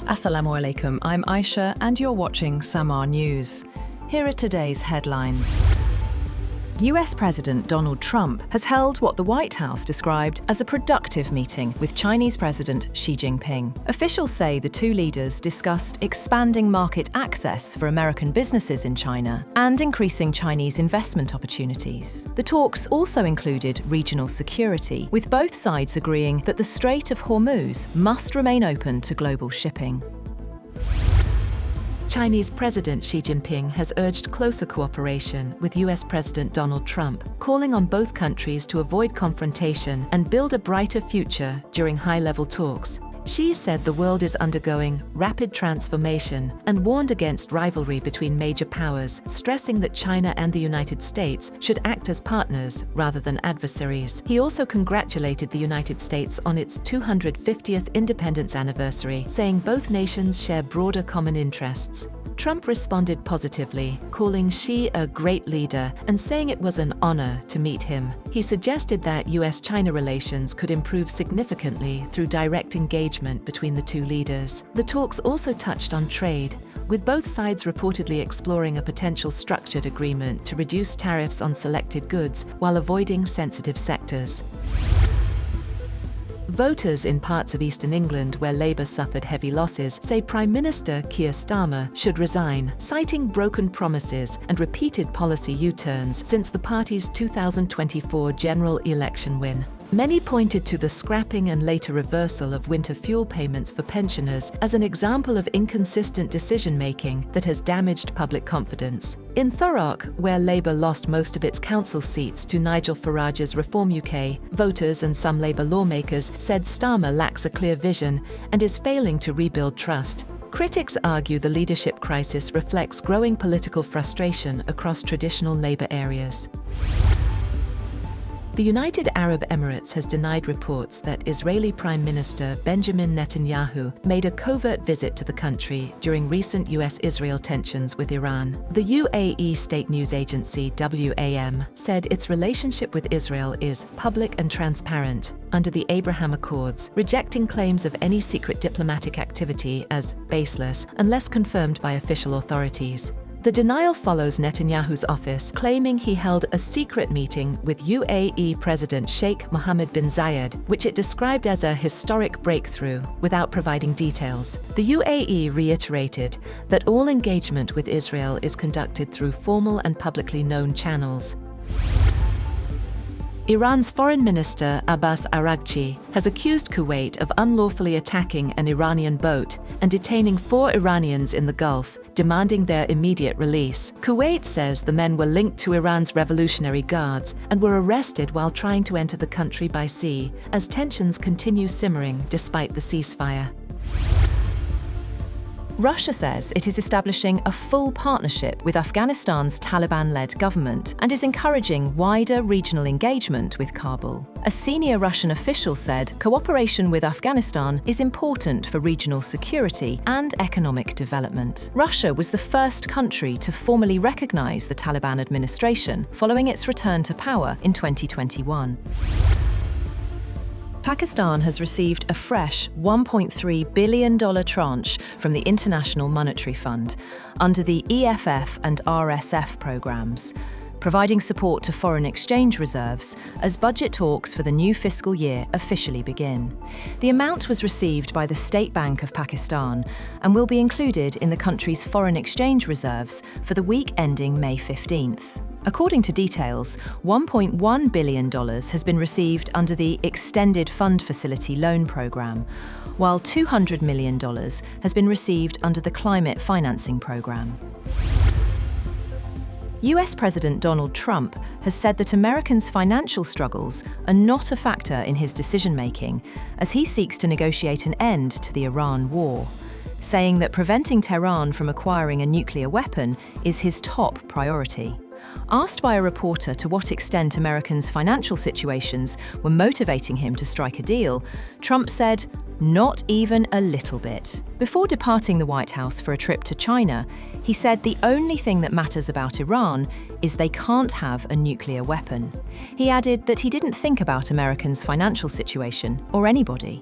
Assalamu alaikum, I'm Aisha and you're watching SAMAA News. Here are today's headlines. US President Donald Trump has held what the White House described as a productive meeting with Chinese President Xi Jinping. Officials say the two leaders discussed expanding market access for American businesses in China and increasing Chinese investment opportunities. The talks also included regional security, with both sides agreeing that the Strait of Hormuz must remain open to global shipping. Chinese President Xi Jinping has urged closer cooperation with US President Donald Trump, calling on both countries to avoid confrontation and build a brighter future during high-level talks. Xi said the world is undergoing rapid transformation and warned against rivalry between major powers, stressing that China and the United States should act as partners rather than adversaries. He also congratulated the United States on its 250th independence anniversary, saying both nations share broader common interests. Trump responded positively, calling Xi a great leader and saying it was an honor to meet him. He suggested that US-China relations could improve significantly through direct engagement between the two leaders. The talks also touched on trade, with both sides reportedly exploring a potential structured agreement to reduce tariffs on selected goods while avoiding sensitive sectors. Voters in parts of eastern England where Labour suffered heavy losses say Prime Minister Keir Starmer should resign, citing broken promises and repeated policy U-turns since the party's 2024 general election win. Many pointed to the scrapping and later reversal of winter fuel payments for pensioners as an example of inconsistent decision-making that has damaged public confidence. In Thurrock, where Labour lost most of its council seats to Nigel Farage's Reform UK, voters and some Labour lawmakers said Starmer lacks a clear vision and is failing to rebuild trust. Critics argue the leadership crisis reflects growing political frustration across traditional Labour areas. The United Arab Emirates has denied reports that Israeli Prime Minister Benjamin Netanyahu made a covert visit to the country during recent US-Israel tensions with Iran. The UAE state news agency WAM said its relationship with Israel is public and transparent under the Abraham Accords, rejecting claims of any secret diplomatic activity as baseless unless confirmed by official authorities. The denial follows Netanyahu's office claiming he held a secret meeting with UAE President Sheikh Mohammed bin Zayed, which it described as a historic breakthrough, without providing details. The UAE reiterated that all engagement with Israel is conducted through formal and publicly known channels. Iran's Foreign Minister Abbas Araghchi has accused Kuwait of unlawfully attacking an Iranian boat and detaining 4 Iranians in the Gulf, demanding their immediate release. Kuwait says the men were linked to Iran's Revolutionary Guards and were arrested while trying to enter the country by sea, as tensions continue simmering despite the ceasefire. Russia says it is establishing a full partnership with Afghanistan's Taliban-led government and is encouraging wider regional engagement with Kabul. A senior Russian official said cooperation with Afghanistan is important for regional security and economic development. Russia was the first country to formally recognize the Taliban administration following its return to power in 2021. Pakistan has received a fresh $1.3 billion tranche from the International Monetary Fund under the EFF and RSF programs, providing support to foreign exchange reserves as budget talks for the new fiscal year officially begin. The amount was received by the State Bank of Pakistan and will be included in the country's foreign exchange reserves for the week ending May 15th. According to details, $1.1 billion has been received under the Extended Fund Facility Loan Programme, while $200 million has been received under the Climate Financing Programme. US President Donald Trump has said that Americans' financial struggles are not a factor in his decision-making as he seeks to negotiate an end to the Iran war, saying that preventing Tehran from acquiring a nuclear weapon is his top priority. Asked by a reporter to what extent Americans' financial situations were motivating him to strike a deal, Trump said, "Not even a little bit." Before departing the White House for a trip to China, he said the only thing that matters about Iran is they can't have a nuclear weapon. He added that he didn't think about Americans' financial situation or anybody.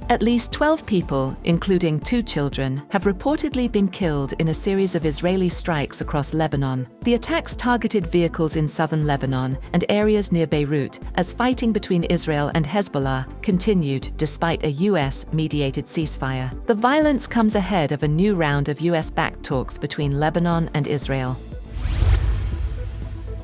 At least 12 people, including 2 children, have reportedly been killed in a series of Israeli strikes across Lebanon. The attacks targeted vehicles in southern Lebanon and areas near Beirut as fighting between Israel and Hezbollah continued despite a US-mediated ceasefire. The violence comes ahead of a new round of US-backed talks between Lebanon and Israel.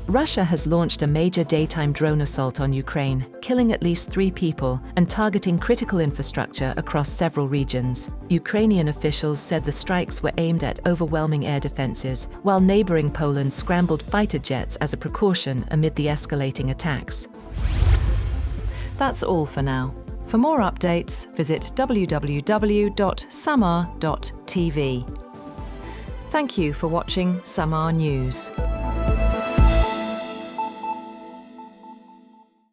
Russia has launched a major daytime drone assault on Ukraine, killing at least 3 people and targeting critical infrastructure across several regions. Ukrainian officials said the strikes were aimed at overwhelming air defenses, while neighboring Poland scrambled fighter jets as a precaution amid the escalating attacks. That's all for now. For more updates, visit www.samaa.tv. Thank you for watching SAMAA News.